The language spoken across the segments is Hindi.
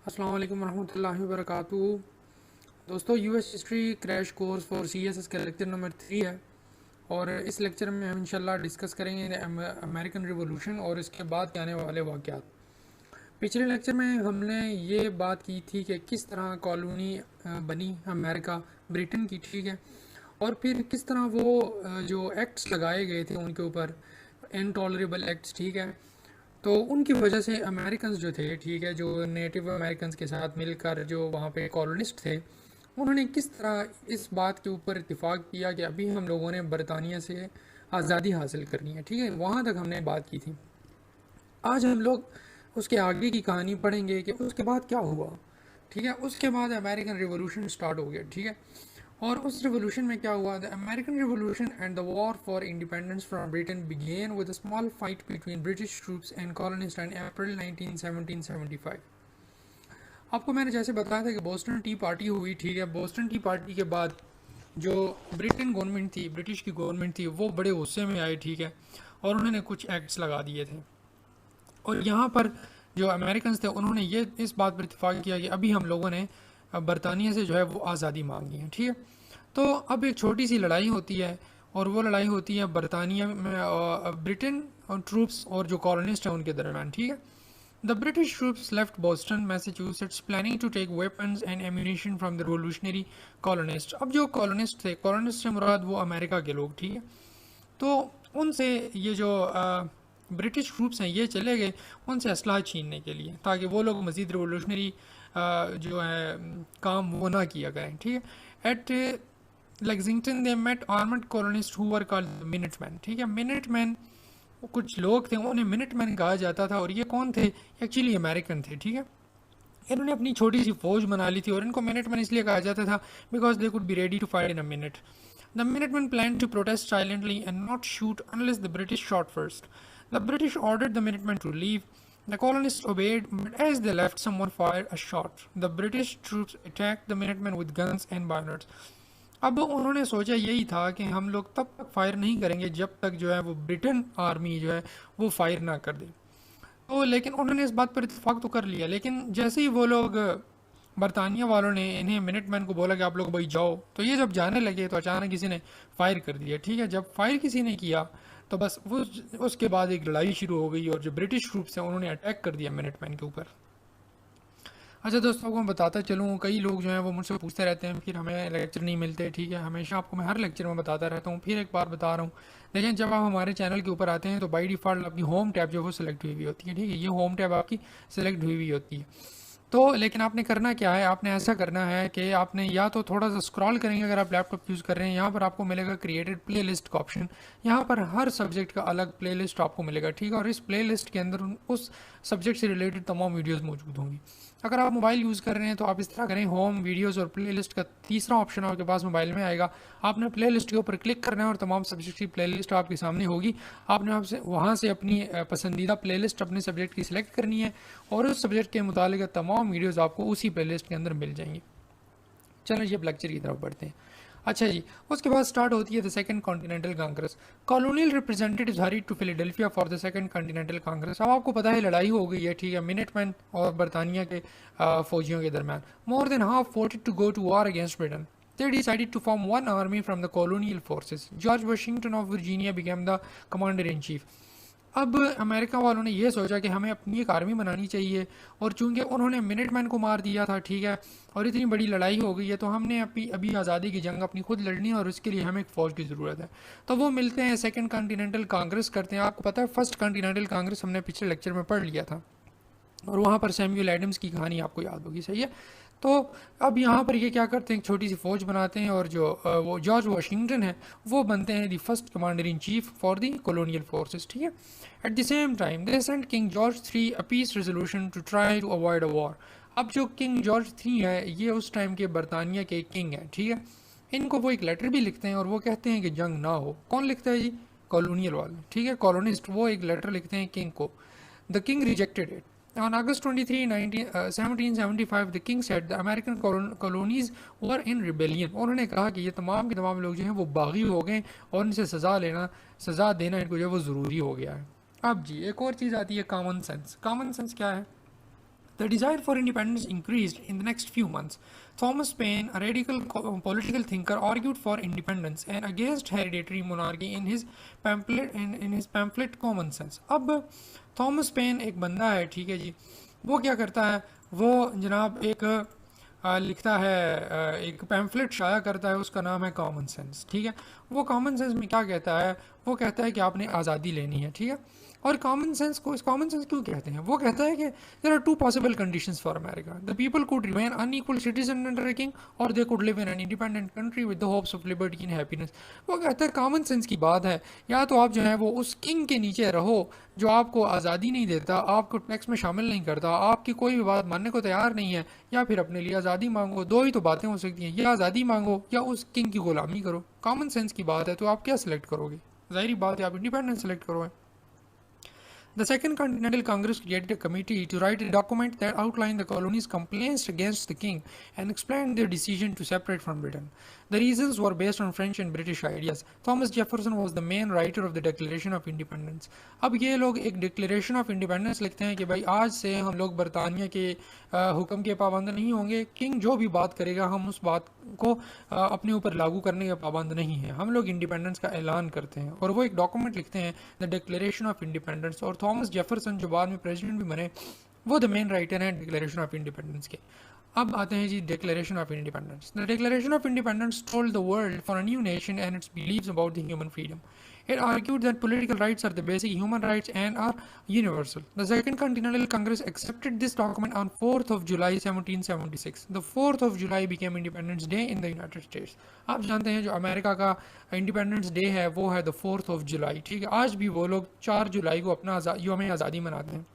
अस्सलाम वालेकुम रहमतुल्लाहि व बरकातुहू। दोस्तों, US history crash course for CSS का लेक्चर नंबर 3 है और इस लेक्चर में हम इंशाल्लाह डिस्कस करेंगे अमेरिकन रिवॉल्यूशन और इसके बाद के आने वाले वाक़यात। पिछले लेक्चर में हमने ये बात की थी कि किस तरह कॉलोनी बनी अमेरिका ब्रिटेन की, ठीक है, और फिर किस तरह वो जो एक्ट्स लगाए गए थे उनके ऊपर, इनटॉलरेबल एक्ट्स, ठीक है, तो उनकी वजह से अमेरिकन जो थे, ठीक है, जो नेटिव अमेरिकन के साथ मिलकर जो वहाँ पे कॉलोनिस्ट थे, उन्होंने किस तरह इस बात के ऊपर इत्तेफाक किया कि अभी हम लोगों ने बरतानिया से आज़ादी हासिल करनी है, ठीक है, वहाँ तक हमने बात की थी। आज हम लोग उसके आगे की कहानी पढ़ेंगे कि उसके बाद क्या हुआ, ठीक है। उसके बाद अमेरिकन रिवॉल्यूशन स्टार्ट हो गया, ठीक है, और उस रिवॉल्यूशन में क्या हुआ, the American revolution and the war for independence from Britain began with a small fight between British troops and colonist in April 1775। आपको मैंने जैसे बताया था कि बोस्टन टी पार्टी हुई, ठीक है, बोस्टन टी पार्टी के बाद जो ब्रिटेन गवर्नमेंट थी, ब्रिटिश की गवर्नमेंट थी, वो बड़े गुस्से में आए, ठीक है, और उन्होंने कुछ एक्ट्स लगा दिए थे। और यहाँ पर जो अमेरिकन थे उन्होंने ये इस बात पर इत्तेफाक किया कि अभी हम लोगों ने बरतानिया से जो है वो आज़ादी मांगी है, ठीक है। तो अब एक छोटी सी लड़ाई होती है और वो लड़ाई होती है बरतानिया में ब्रिटेन और ट्रूप्स और जो कॉलोनिस्ट हैं उनके दरमियान, ठीक है। The British troops left Boston Massachusetts planning to take weapons and ammunition from the revolutionary colonist. अब जो कॉलोनिस्ट थे, कॉलोनिस्ट से मुराद वो अमेरिका के लोग, ठीक है, तो उनसे ये जो ब्रिटिश ट्रूप्स हैं ये चले गए उनसे असलाह छीनने के लिए, ताकि वो लोग मज़ीद रिवोल्यूशनरी जो है काम वो ना किया करें, ठीक है। At Lexington they met armed colonist who were called minuteman, ठीक है। मिनटमैन कुछ लोग थे, उन्हें मिनटमैन कहा जाता था, और ये कौन थे, एक्चुअली अमेरिकन थे, ठीक है। इन्होंने अपनी छोटी सी फौज बना ली थी और इनको मिनटमैन इसलिए कहा जाता था because they could be ready to fight in a minute. The minuteman plan to protest silently and not shoot unless the British shot first. The British ordered the minuteman to leave. The colonists obeyed, but as they left, someone fired a shot. The British troops attacked the Minutemen with guns and bayonets. अब उन्होंने सोचा यही था कि हम लोग तब तक फायर नहीं करेंगे जब तक जो है वो ब्रिटेन आर्मी जो है वो फायर ना कर दे। तो लेकिन उन्होंने इस बात पर इत्तेफाक तो कर लिया, लेकिन जैसे ही वो लोग बरतानिया वालों ने इन्हें मिनटमैन को बोला कि आप लोग भाई जाओ, तो ये जब जाने लगे तो अचानक किसी ने फायर कर दिया, ठीक है। जब फायर किसी ने किया तो बस वो उसके बाद एक लड़ाई शुरू हो गई और जो ब्रिटिश ट्रूप्स हैं उन्होंने अटैक कर दिया मिनटमैन के ऊपर। अच्छा दोस्तों, को मैं बताता चलूँ, कई लोग जो हैं वो मुझसे पूछते रहते हैं फिर हमें लेक्चर नहीं मिलते, ठीक है। हमेशा आपको मैं हर लेक्चर में बताता रहता हूँ, फिर एक बार बता रहा हूँ। लेकिन जब आप हमारे चैनल के ऊपर आते हैं तो बाय डिफ़ॉल्ट आपकी होम टैब जो वो सिलेक्ट हुई हुई होती है, ठीक है, ये होम टैब आपकी सिलेक्ट हुई हुई होती है। तो लेकिन आपने करना क्या है, आपने ऐसा करना है कि आपने या तो थोड़ा सा स्क्रॉल करेंगे, अगर आप लैपटॉप यूज़ कर रहे हैं, यहाँ पर आपको मिलेगा क्रिएटेड प्लेलिस्ट का ऑप्शन। यहाँ पर हर सब्जेक्ट का अलग प्लेलिस्ट आपको मिलेगा, ठीक है, और इस प्लेलिस्ट के अंदर उस सब्जेक्ट से रिलेटेड तमाम वीडियोस मौजूद होंगी। अगर आप मोबाइल यूज़ कर रहे हैं तो आप इस तरह करें, होम, वीडियोस और प्लेलिस्ट का तीसरा ऑप्शन आपके पास मोबाइल में आएगा। आपने प्लेलिस्ट के ऊपर क्लिक करना है और तमाम सब्जेक्ट की प्लेलिस्ट आपके सामने होगी। आपने आपसे वहाँ से अपनी पसंदीदा प्लेलिस्ट अपने सब्जेक्ट की सिलेक्ट करनी है और उस सब्जेक्ट के मुतालिक तमाम वीडियोस आपको उसी प्लेलिस्ट के अंदर मिल जाएंगी। चलो ये लेक्चर की तरफ बढ़ते हैं। अच्छा जी, उसके बाद स्टार्ट होती है the second Continental Congress. Colonial representatives hurried to Philadelphia for the second Continental Congress. अब आपको पता है लड़ाई हो गई है, ठीक है, मिनटमैन और बरतानिया के फौजियों के दरमियान। More than half voted to go to war against Britain. They decided to form one army from the colonial forces. George Washington of Virginia became the commander in chief. अब अमेरिका वालों ने ये सोचा कि हमें अपनी एक आर्मी बनानी चाहिए, और चूंकि उन्होंने मिनटमैन को मार दिया था, ठीक है, और इतनी बड़ी लड़ाई हो गई है, तो हमने अभी आज़ादी की जंग अपनी खुद लड़नी है और उसके लिए हमें एक फ़ौज की ज़रूरत है। तो वो मिलते हैं, सेकंड कॉन्टिनेंटल कांग्रेस करते हैं। आपको पता है फर्स्ट कॉन्टिनेंटल कांग्रेस हमने पिछले लेक्चर में पढ़ लिया था और वहाँ पर सैमुअल एडम्स की कहानी आपको याद होगी, सही है। तो अब यहाँ पर ये क्या करते हैं, छोटी सी फौज बनाते हैं और जो वो जॉर्ज वाशिंगटन है वो बनते हैं the first commander in chief for the colonial forces, ठीक है। At the same time they sent King George three a peace resolution to try to avoid a war. अब जो किंग जॉर्ज थ्री है ये उस टाइम के बरतानिया के किंग हैं, ठीक है। इनको वो एक लेटर भी लिखते हैं और वो कहते हैं कि जंग ना हो। कौन लिखता है जी, कॉलोनियल वाले, ठीक है, कॉलोनिस्ट, वो एक लेटर लिखते हैं किंग को। The king rejected it. On August 23, 1775, the king said the American colonies were in rebellion. उन्होंने कहा कि ये तमाम के तमाम लोग जो हैं वो बागी हो गए और इनसे सज़ा देना इनको जो है वो ज़रूरी हो गया है। अब जी एक और चीज़ आती है, कॉमन सेंस। कॉमन सेंस क्या है? The desire for independence increased in the next few months. Thomas Paine, a radical political thinker, argued for independence and against hereditary monarchy in his pamphlet Common Sense. अब थॉमस पेन एक बंदा है, ठीक है जी, वो क्या करता है, वो जनाब एक लिखता है, एक पैम्फलेट शाया करता है, उसका नाम है कॉमन सेंस, ठीक है। वो कॉमन सेंस में क्या कहता है, वो कहता है कि आपने आज़ादी लेनी है, ठीक है। और कॉमन सेंस को इस कॉमन सेंस क्यों कहते हैं, वो कहता है कि there are two possible conditions for America, the people could remain unequal citizen under a king और they could live in an independent country with the hopes of liberty and happiness. वो कहता है कॉमन सेंस की बात है, या तो आप जो है वो उस किंग के नीचे रहो जो आपको आज़ादी नहीं देता, आपको टैक्स में शामिल नहीं करता, आपकी कोई भी बात मानने को तैयार नहीं है, या फिर अपने लिए आज़ादी मांगो। दो ही तो बातें हो सकती हैं, या आज़ादी मांगो या उस किंग की गुलामी करो। कॉमन सेंस की बात है तो आप क्या सिलेक्ट करोगे, जाहिर बात है आप इंडिपेंडेंस सेलेक्ट करोगे। The Second Continental Congress created a committee to write a document that outlined the colonies' complaints against the king and explained their decision to separate from Britain. The reasons were based on French and British ideas. Thomas Jefferson was the main writer of the Declaration of Independence. अब ये लोग एक Declaration of Independence लिखते हैं कि भाई आज से हम लोग बरतानिया के हुक्म के पाबंद नहीं होंगे, किंग जो भी बात करेगा हम उस बात को अपने ऊपर लागू करने के पाबंद नहीं है, हम लोग इंडिपेंडेंस का ऐलान करते हैं। और वो एक डॉक्यूमेंट लिखते हैं, द डिक्लेरेशन ऑफ इंडिपेंडेंस। और थॉमस जेफरसन जो बाद में प्रेसिडेंट भी बने, वो द मेन राइटर हैं डिक्लेरेशन ऑफ इंडिपेंडेंस के। अब आते हैं जी declaration of independence. The declaration of independence told the world for a new nation and its beliefs about the human freedom. It argued that political rights are the basic human rights and are universal. The Second Continental Congress accepted this document on 4th of July 1776. The 4th of July became Independence Day in the United States. आप जानते हैं जो अमेरिका का इंडिपेंडेंस डे है वो है द 4th of July, ठीक है। आज भी वो लोग 4 जुलाई को अपना यौम आज़ादी मनाते हैं।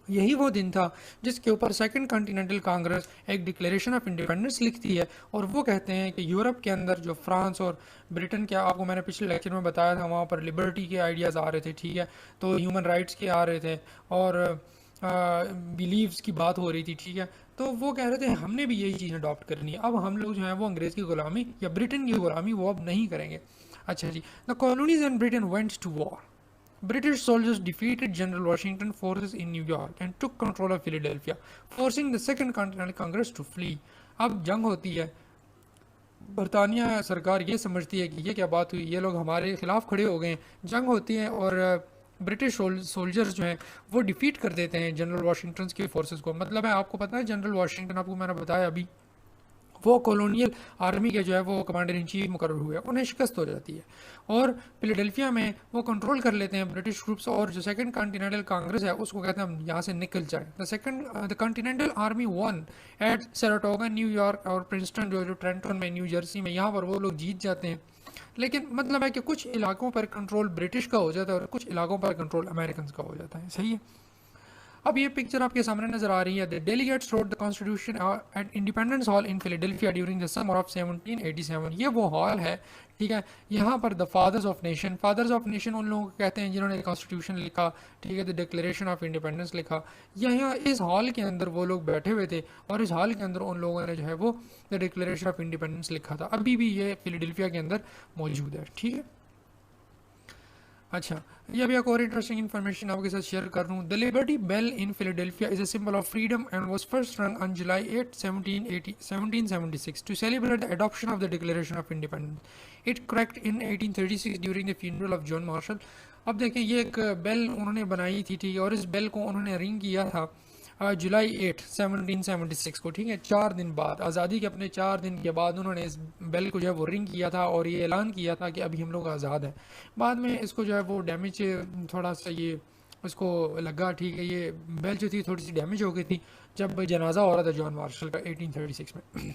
यही वो दिन था जिसके ऊपर सेकंड कॉन्टिनेंटल कांग्रेस एक डिक्लेरेशन ऑफ इंडिपेंडेंस लिखती है, और वो कहते हैं कि यूरोप के अंदर जो फ्रांस और ब्रिटेन के, आपको मैंने पिछले लेक्चर में बताया था, वहाँ पर लिबर्टी के आइडियाज़ आ रहे थे, ठीक है, तो ह्यूमन राइट्स के आ रहे थे और बिलीव्स की बात हो रही थी, ठीक है। तो वो कह रहे थे हमने भी यही चीज़ अडॉप्ट करनी है, अब हम लोग जो है वो अंग्रेज़ की गुलामी या ब्रिटेन की गुलामी वो अब नहीं करेंगे। अच्छा जी, the colonies and Britain went to war. British soldiers defeated General Washington forces in New York and took control of Philadelphia, forcing the Second Continental Congress to flee. अब जंग होती है, बरतानिया सरकार ये समझती है कि ये क्या बात हुई, ये लोग हमारे खिलाफ खड़े हो गए, जंग होती है और ब्रिटिश सोल्जर्स जो हैं वो डिफीट कर देते हैं जनरल वाशिंगटन की फोर्सेस को। मतलब है, आपको पता है जनरल वाशिंगटन, आपको मैंने बताया अभी, वो कॉलोनियल आर्मी के जो है वो कमांडर इन चीफ मुकर्रर हुए, उन्हें शिकस्त हो जाती है और फिलाडेल्फिया में वो कंट्रोल कर लेते हैं ब्रिटिश ग्रुप्स, और जो सेकंड कॉन्टिनेंटल कांग्रेस है उसको कहते हैं हम यहाँ से निकल जाए। The Continental Army won at Saratoga न्यूयॉर्क और प्रिंसटन जो ट्रेंटन में न्यू जर्सी में, यहाँ पर वो लोग जीत जाते हैं। लेकिन मतलब है कि कुछ इलाकों पर कंट्रोल ब्रिटिश का हो जाता है और कुछ इलाकों पर कंट्रोल अमेरिकन का हो जाता है, सही है। अब ये पिक्चर आपके सामने नजर आ रही है। The delegates wrote the constitution eight independence hall in Philadelphia during the summer of 1787। ये वो हॉल है, ठीक है। यहाँ पर द फादर्स ऑफ नेशन उन लोगों को कहते हैं जिन्होंने कॉन्स्टिट्यूशन लिखा, ठीक है, द डिक्लेरेशन ऑफ इंडिपेंडेंस लिखा। यहाँ इस हॉल के अंदर वो लोग बैठे हुए थे और इस हॉल के अंदर उन लोगों ने जो है वो द डिक्लेरेशन ऑफ इंडिपेंडेंस लिखा था। अभी भी ये फिलाडेल्फिया के अंदर मौजूद है, ठीक है। अच्छा, ये भी एक और इंटरेस्टिंग इन्फॉर्मेशन आपके साथ शेयर कर रहा हूँ। The Liberty Bell in Philadelphia is a symbol of freedom and was first run on July 8, 1776 to celebrate the adoption of the declaration of Independence. It cracked in 1836 during the funeral of John Marshall. अब देखें, ये एक बेल उन्होंने बनाई थी, ठीक है, और इस बेल को उन्होंने रिंग किया था जुलाई 8, 1776 को, ठीक है, 4 दिन बाद, आज़ादी के अपने 4 दिन के बाद उन्होंने इस बेल को जो है वो रिंग किया था और ये ऐलान किया था कि अभी हम लोग आज़ाद हैं। बाद में इसको जो है वो डैमेज थोड़ा सा ये उसको लगा, ठीक है, ये बेल जो थी थोड़ी सी डैमेज हो गई थी जब जनाजा हो रहा था जॉन मार्शल का 1836 में।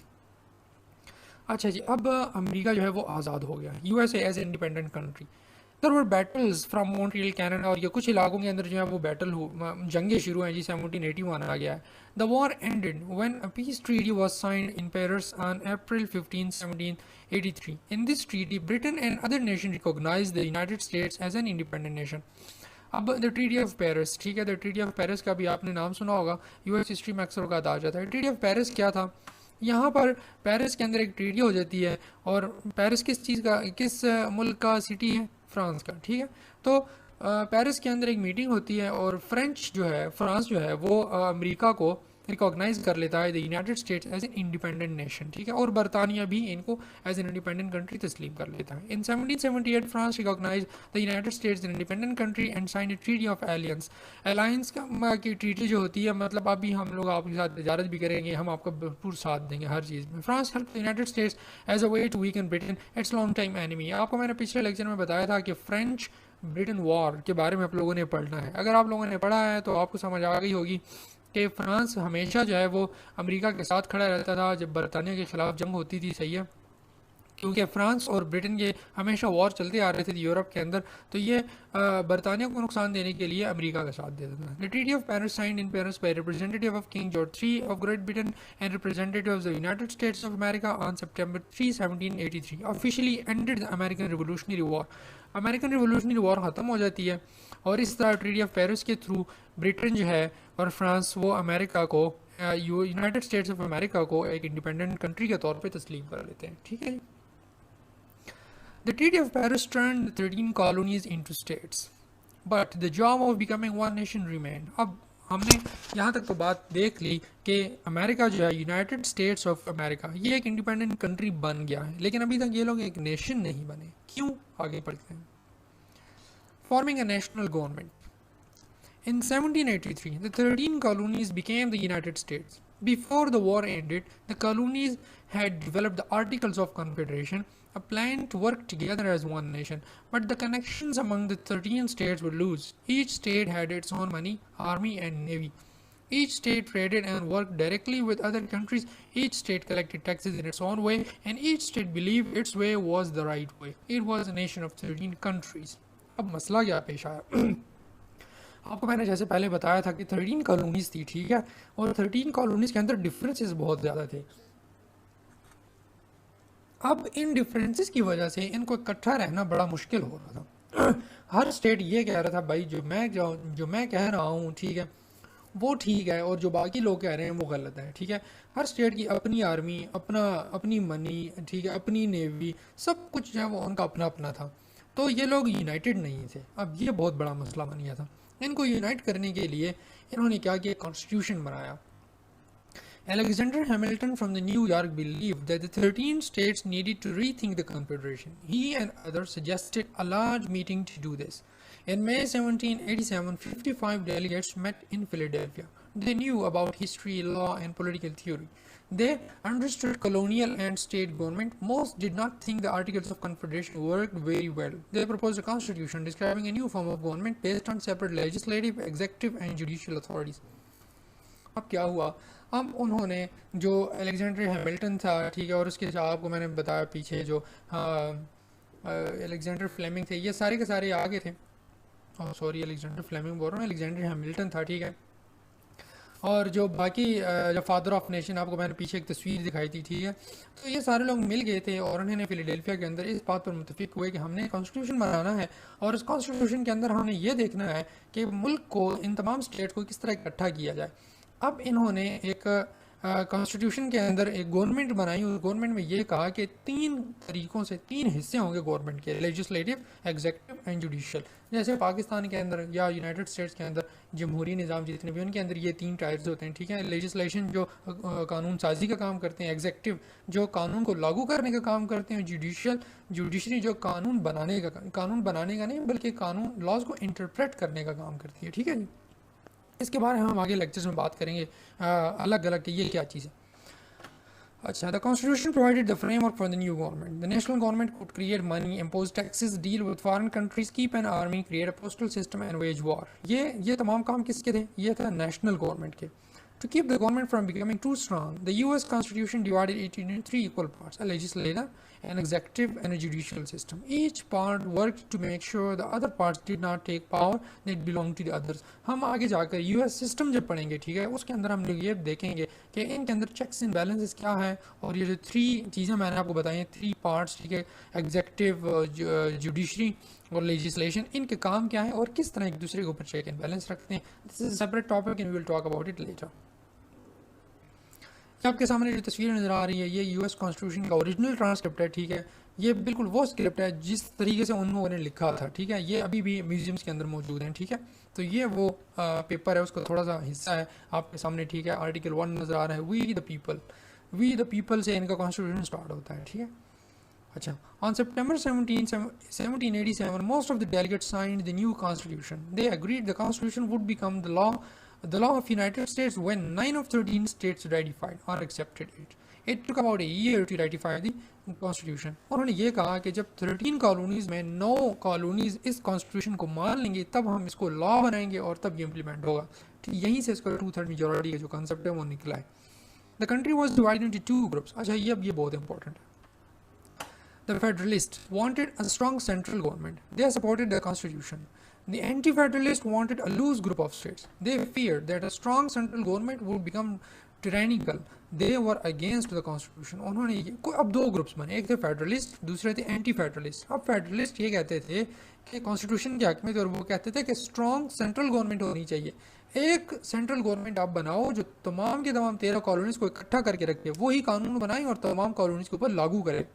अच्छा जी, अब अमेरिका जो है वो आज़ाद हो गया, USA as independent country. There were battles from Montreal, Canada, और ये कुछ इलाकों के अंदर जो है वो बैटल जंगे शुरू हैं जी। 1781 आ गया है। The war ended when a peace treaty was signed in Paris on April 15, 1783. In this treaty, Britain and other nations recognized the United States as an independent nation. अब द ट्रीटी ऑफ पेरिस, ठीक है, द ट्रीटी ऑफ पेरिस का भी आपने नाम सुना होगा, यूएस हिस्ट्री में अक्सर का आ जाता है। ट्रीटी ऑफ पेरिस क्या था? यहाँ पर पेरिस के अंदर एक ट्रीटी हो जाती है, और पेरिस किस चीज़ का, किस मुल्क का सिटी है? फ्रांस का, ठीक है। तो पेरिस के अंदर एक मीटिंग होती है और फ्रांस जो है वो अमेरिका को रिकॉग्नाइज कर लेता है the United States as an independent nation, ठीक है, और बरतानिया भी इनको एज एन इंडिपेंडेंट कंट्री तस्लीम कर लेता है। In 1778 France recognize the United States an independent country and sign a treaty of alliance. Alliance की ट्रीटी जो होती है, मतलब अभी हम लोग आपके साथ तजारत भी करेंगे, हम आपका भरपूर साथ देंगे हर चीज़ में। France help the United States as a way to weaken Britain its long time enemy. आपको मैंने पिछले लेक्चर में बताया था कि फ्रेंच ब्रिटेन वॉर के बारे में आप लोगों ने पढ़ना है। अगर आप लोगों ने पढ़ा है तो आपको समझ आ गई होगी कि फ्रांस हमेशा जो है वो अमेरिका के साथ खड़ा रहता था जब बरतानिया के ख़िलाफ़ जंग होती थी, सही है, क्योंकि फ्रांस और ब्रिटेन के हमेशा वॉर चलते आ रहे थे यूरोप के अंदर, तो ये बरतानिया को नुकसान देने के लिए अमेरिका का साथ देता था। The Treaty of Paris signed in Paris by representative of King George III of Great Britain and representative of the United States of America on September 3, 1783 officially ended the American revolutionary war. American revolutionary war ख़त्म हो जाती है और इस तरह ट्रीटी ऑफ पेरिस के थ्रू ब्रिटेन जो है और फ्रांस वो अमेरिका को, यूनाइटेड स्टेट्स ऑफ अमेरिका को एक इंडिपेंडेंट कंट्री के तौर पे तस्लीम कर लेते हैं, ठीक है। The Treaty of Paris turned 13 colonies into states, but the job of becoming one nation remained. अब हमने यहाँ तक तो बात देख ली कि अमेरिका जो है, यूनाइटेड स्टेट्स ऑफ अमेरिका, ये एक इंडिपेंडेंट कंट्री बन गया है, लेकिन अभी तक ये लोग एक नेशन नहीं बने। क्यों? आगे पढ़ते हैं। Forming a national government. In 1783, the 13 colonies became the United States. Before the war ended, the colonies had developed the Articles of Confederation, a plan to work together as one nation, but the connections among the 13 states were loose. Each state had its own money, army and navy. Each state traded and worked directly with other countries. Each state collected taxes in its own way, and each state believed its way was the right way. It was a nation of 13 countries. अब मसला क्या पेश आया? आपको मैंने जैसे पहले बताया था कि 13 कॉलोनीज थी, ठीक है, और 13 कॉलोनीज के अंदर डिफरेंसेस बहुत ज़्यादा थे। अब इन डिफरेंसेस की वजह से इनको इकट्ठा रहना बड़ा मुश्किल हो रहा था। हर स्टेट ये कह रहा था भाई जो मैं कह रहा हूँ, ठीक है, वो ठीक है, और जो बाकी लोग कह रहे हैं वो गलत है, ठीक है। हर स्टेट की अपनी आर्मी, अपनी मनी, ठीक है, अपनी नेवी, सब कुछ जो है वो उनका अपना अपना था, तो ये लोग यूनाइटेड नहीं थे। अब ये बहुत बड़ा मसला बन गया था। इनको यूनाइट करने के लिए इन्होंने क्या किया, कॉन्स्टिट्यूशन बनाया। Alexander Hamilton from the New York believed that the 13 states needed to rethink the Confederation. He and others suggested a large meeting to do this. In May 1787, 55 delegates met in Philadelphia. They knew about history, law, and political theory. They understood colonial and state government. Most did not think the Articles of Confederation worked very well. They proposed a constitution describing a new form of government based on separate legislative, executive, and judicial authorities. अब क्या हुआ, अब उन्होंने जो अलेक्जेंडर हैमिल्टन था, ठीक है, और उसके साथ आपको मैंने बताया पीछे जो अलेक्जेंडर फ्लेमिंग थे, ये सारे के सारे आगे थे। सॉरी, अलेक्जेंडर फ्लेमिंग बोल रहा हूँ, अलेक्जेंडर हैमिल्टन था, ठीक है। और जो बाकी जो फादर ऑफ नेशन, आपको मैंने पीछे एक तस्वीर दिखाई थी, ठीक है, तो ये सारे लोग मिल गए थे और उन्होंने फिलाडेल्फिया के अंदर इस बात पर मुत्तफिक हुए कि हमने कॉन्स्टिट्यूशन बनाना है और उस कॉन्स्टिट्यूशन के अंदर हमने ये देखना है कि मुल्क को, इन तमाम स्टेट को किस तरह इकट्ठा किया जाए। अब इन्होंने एक कॉन्स्टिट्यूशन के अंदर एक गवर्नमेंट बनाई, उस गवर्नमेंट में ये कहा कि 3 तरीक़ों से 3 हिस्से होंगे गवर्नमेंट के, लेजिस्लेटिव, एग्जीक्यूटिव एंड जुडिशियल। जैसे पाकिस्तान के अंदर या यूनाइटेड स्टेट्स के अंदर जमहूरी निज़ाम जितने भी, उनके अंदर ये 3 टाइप्स होते हैं, ठीक है। लेजिस्लेशन जो कानून साजी का काम करते हैं, एग्जीक्यूटिव जो कानून को लागू करने का काम करते हैं, जुडिशरी जो कानून बनाने का नहीं बल्कि कानून लॉज को इंटरप्रेट करने का काम करती है, ठीक है जी। इसके बारे में हम आगे लेक्चर्स में बात करेंगे अलग अलग कि ये क्या चीज़ है। अच्छा, the constitution provided the framework for the new government. The national government could create money, impose taxes, deal with foreign countries, keep an army, create a postal system and veg war. ये तमाम काम किसके थे? ये था नेशनल गवर्नमेंट के। To keep the government from becoming too strong, the U.S. Constitution divided it into 3 equal parts: a legislative, an executive, and a judicial system. Each part worked to make sure the other parts did not take power that belonged to the others. हम आगे जाकर US सिस्टम जब पढ़ेंगे, ठीक है, उसके अंदर हम लोग ये देखेंगे कि इनके अंदर चेक्स एंड बैलेंसेस क्या है, और ये जो 3 चीज़ें मैंने आपको बताई हैं, 3 पार्ट्स, ठीक है, एग्जीक्यूटिव, जुडिशरी और लेजिस्लेशन, इनके काम क्या है और किस तरह एक दूसरे के ऊपर चेक एंड बैलेंस रखते हैं। This is separate topic and we will talk about it later. आपके सामने जो तस्वीर नज़र आ रही है, ये US कॉन्स्टिट्यूशन का ओरिजिनल ट्रांसक्रिप्ट है, ठीक है। ये बिल्कुल वो स्क्रिप्ट है जिस तरीके से उन लोगों ने लिखा था, ठीक है। ये अभी भी म्यूजियम्स के अंदर मौजूद हैं, ठीक है। तो ये वो पेपर है, उसका थोड़ा सा हिस्सा है आपके सामने, ठीक है। आर्टिकल 1 नज़र आ रहा है, वी द पीपल से इनका कॉन्स्टिट्यूशन स्टार्ट होता है, ठीक है। अच्छा, on September 1787, most of the delegates signed the new constitution. They agreed the constitution would become the law of United States when 9 of 13 states ratified or accepted it. It took about a year to ratify the constitution. उन्होंने ये कहा कि जब 13 कॉलोनीज में 9 कॉलोनीज इस कॉन्स्टिट्यूशन को मान लेंगे तब हम इसको लॉ बनाएंगे और तब ये इम्प्लीमेंट होगा, ठीक। यहीं से इसका 2/3 मेजोरिटी का जो कंसेप्ट है वो निकला है। The country was divided into 2 groups. अच्छा, ये बहुत इंपॉर्टेंट है। The Federalists wanted a strong central government. They supported the constitution. The Anti-Federalists wanted a loose group of states. They feared that a strong central government would become tyrannical. They were against the constitution. उन्होंने अब 2 ग्रुप्स बने, एक थे फेडरलिस्ट, दूसरे थे एंटी फेडरलिस्ट। अब फेडरलिस्ट ये कहते थे कि कॉन्स्टिट्यूशन के हक में थे और वो कहते थे कि स्ट्रॉन्ग सेंट्रल गवर्नमेंट होनी चाहिए। एक सेंट्रल गवर्नमेंट आप बनाओ जो तमाम के तमाम 13 कॉलोनीज को इकट्ठा करके रखे, वही कानून बनाए और तमाम कॉलोनीज के ऊपर लागू करे।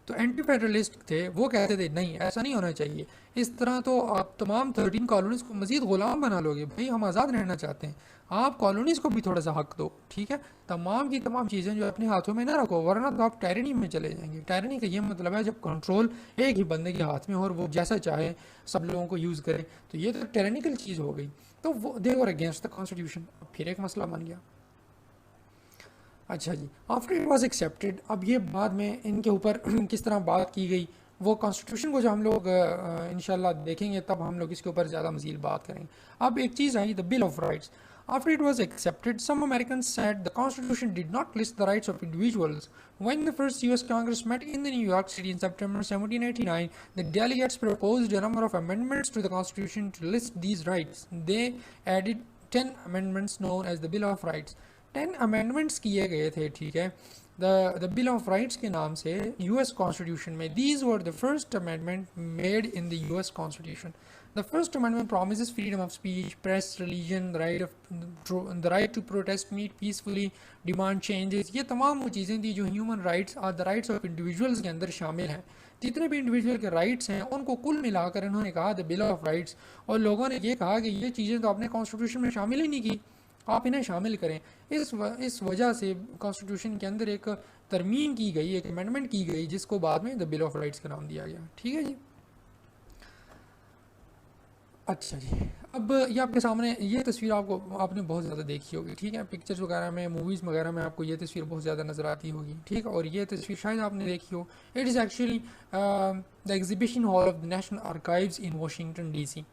तो एंटी फेडरलिस्ट थे, वो कहते थे नहीं, ऐसा नहीं होना चाहिए। इस तरह तो आप तमाम 13 कॉलोनीज़ को मज़ीद ग़ुलाम बना लोगे। भाई हम आज़ाद रहना चाहते हैं, आप कॉलोनीज़ को भी थोड़ा सा हक दो, ठीक है। तमाम की तमाम चीज़ें जो अपने हाथों में ना रखो, वरना तो आप टायरनी में चले जाएंगे। टायरनी का ये मतलब है जब कंट्रोल एक ही बंदे के हाथ में हो और वो जैसा चाहे सब लोगों को यूज़ करे, तो ये तो टायरनिकल चीज़ हो गई। तो वो दे वर अगेंस्ट द कॉन्स्टिट्यूशन। फिर एक मसला बन गया। अच्छा जी, आफ्टर इट वॉज एक्सेप्टेड, अब ये बाद में इनके ऊपर किस तरह बात की गई, वो कॉन्स्टिट्यूशन को जो हम लोग इंशाल्लाह देखेंगे तब हम लोग इसके ऊपर ज़्यादा मज़ीद बात करेंगे। अब एक चीज़ आई, the Bill of Rights. After it was accepted, some Americans said the Constitution did not list the rights of individuals. When the first U.S. Congress met in the New York City in September 1789, the delegates proposed a number of amendments to the Constitution to list these rights. They added 10 amendments known as the Bill of Rights. 10 amendments किए गए थे, ठीक है, द बिल ऑफ राइट्स के नाम से यूएस कॉन्स्टिट्यूशन में। These were the first amendment made in the US constitution. The first amendment promises freedom of speech, press, religion, the right to protest, meet peacefully, demand changes। ये तमाम वो चीज़ें थी जो ह्यूमन राइट्स और द राइट्स ऑफ इंडिविजुअल्स के अंदर शामिल हैं। जितने भी इंडिविजुअल के राइट्स हैं उनको कुल मिलाकर इन्होंने कहा द बिल ऑफ राइट्स। और लोगों ने ये कहा कि ये चीज़ें तो आपने कॉन्स्टिट्यूशन में शामिल ही नहीं की, आप इन्हें शामिल करें। इस वजह से कॉन्स्टिट्यूशन के अंदर एक तरमीम की गई, एक अमेंडमेंट की गई, जिसको बाद में द बिल ऑफ राइट्स का नाम दिया गया, ठीक है जी। अच्छा जी, अब ये आपके सामने ये तस्वीर आपने बहुत ज़्यादा देखी होगी, ठीक है। पिक्चर्स वगैरह में, मूवीज़ वगैरह में आपको ये तस्वीर बहुत ज़्यादा नज़र आती होगी, ठीक है। और ये तस्वीर शायद आपने देखी हो। It is actually the exhibition hall of the national archives in Washington DC।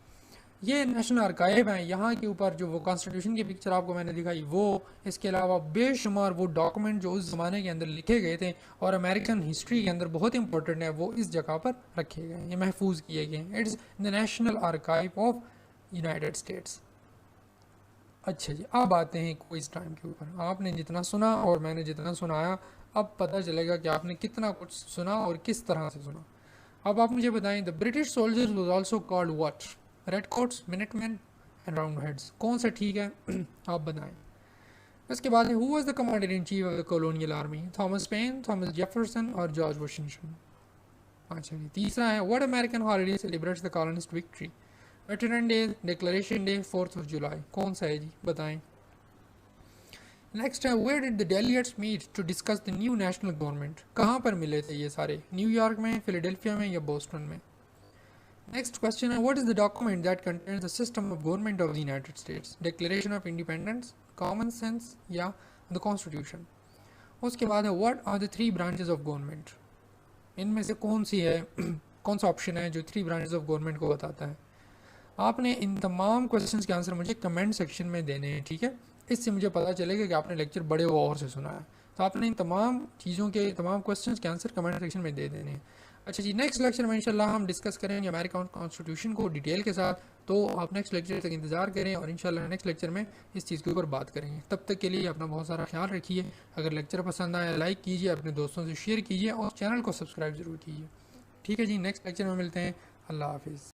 ये नेशनल आर्काइव हैं, यहाँ के ऊपर जो वो कॉन्स्टिट्यूशन की पिक्चर आपको मैंने दिखाई वो, इसके अलावा बेशुमार वो डॉक्यूमेंट जो उस ज़माने के अंदर लिखे गए थे और अमेरिकन हिस्ट्री के अंदर बहुत इंपॉर्टेंट है, वो इस जगह पर रखे गए हैं, ये महफूज किए गए हैं। It's the national archive of United states. अच्छा जी, अब आते हैं क्विज टाइम के ऊपर। आपने जितना सुना और मैंने जितना सुनाया, अब पता चलेगा कि आपने कितना कुछ सुना और किस तरह से सुना। अब आप मुझे बताएं, the British soldiers was also called what? Red quotes, Minuteman and round heads. कौन सा ठीक है आप बताएं। इसके बाद who was the commander in chief of the colonial army? Thomas pen, Thomas Jefferson और जॉर्ज वाशिंगटन। अच्छा जी, तीसरा है, what American holiday celebrates the colonist victory? Veteran day, declaration day, 4th of July। कौन सा है जी, बताएं। नेक्स्ट है, where did the delegates meet to discuss the new national government? कहाँ पर मिले थे ये सारे? न्यूयॉर्क में, फिलाडेल्फिया में या बोस्टन में? नेक्स्ट क्वेश्चन है, what is the document that contains the system of government of the United States? Declaration of Independence, common sense या द कॉन्स्टिट्यूशन? उसके बाद है, what are the 3 branches of government? इनमें से कौन सी है कौन सा ऑप्शन है जो 3 ब्रांचेस ऑफ गवर्नमेंट को बताता है? आपने इन तमाम क्वेश्चंस के आंसर मुझे कमेंट सेक्शन में देने हैं, ठीक है। इससे मुझे पता चलेगा कि आपने लेक्चर बड़े गौर से सुना है। तो आपने इन तमाम चीज़ों के, तमाम क्वेश्चंस के आंसर कमेंट सेक्शन में दे देने हैं। अच्छा जी, नेक्स्ट लेक्चर में इंशाल्लाह हम डिस्कस करेंगे अमेरिकन कॉन्स्टिट्यूशन को डिटेल के साथ। तो आप नेक्स्ट लेक्चर तक इंतजार करें और इंशाल्लाह नेक्स्ट लेक्चर में इस चीज़ के ऊपर बात करेंगे। तब तक के लिए अपना बहुत सारा ख्याल रखिए। अगर लेक्चर पसंद आया लाइक कीजिए, अपने दोस्तों से शेयर कीजिए और चैनल को सब्सक्राइब ज़रूर कीजिए, ठीक है जी। नेक्स्ट लेक्चर में मिलते हैं। अल्लाह हाफिज़।